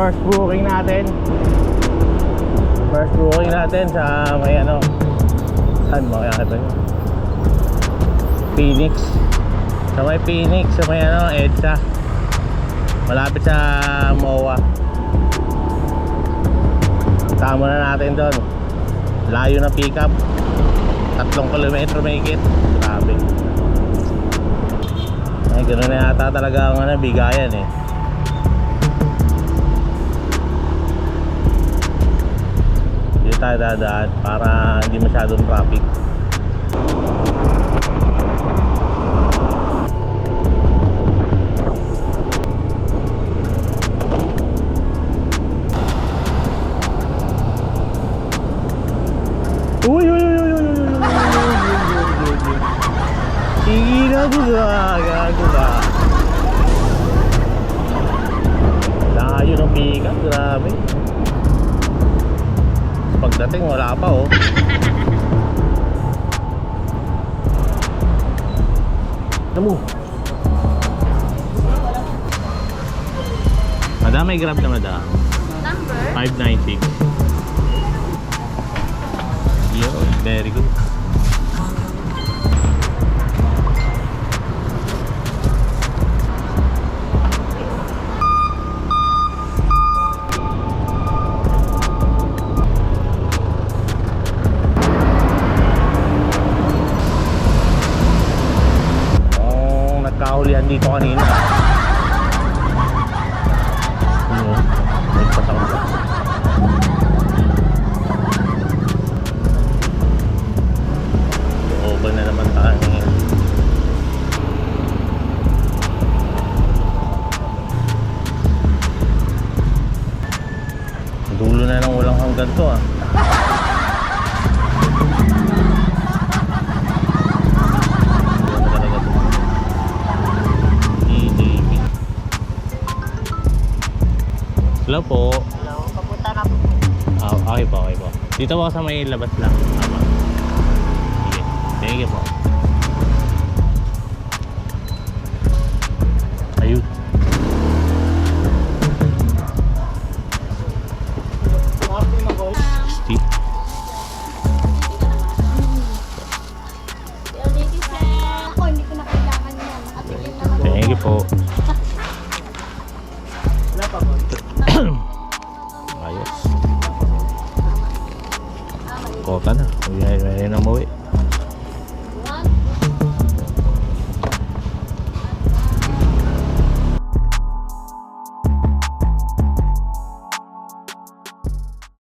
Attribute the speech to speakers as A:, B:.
A: first booking natin sa may ano, saan mo kaya ito? Phoenix. Sa may Phoenix, sa may ano, EDSA, malapit sa MOA. Tama na natin doon. Layo na pick up, 3 kilometro may higit. Grabe. Ay, gano'n na yata talaga ang ano, bigayan eh. Dito tayo dadaan para hindi masyadong traffic. Uy, uy, uy, uy, uy, uy, sige na diba, gago ba? Layo ng pick up, grabe. Pagdating wala pa oh. Alam mo, madam, may grab na madam.
B: Number?
A: 596. Yo, very good. Nagkahulihan dito kanina. Ano? Nagpasakot. Open na naman tayo ngayon. Dulo na ng walang hanggan to ah. Hello po.
B: Hello, papunta na po.
A: Okay po, okay po. Dito po sa may labas lang. Tama. Sige. Thank you po. Ayun. Steve.
B: Ako, hindi ko na kailangan yan. At yun naman.
A: Thank you po.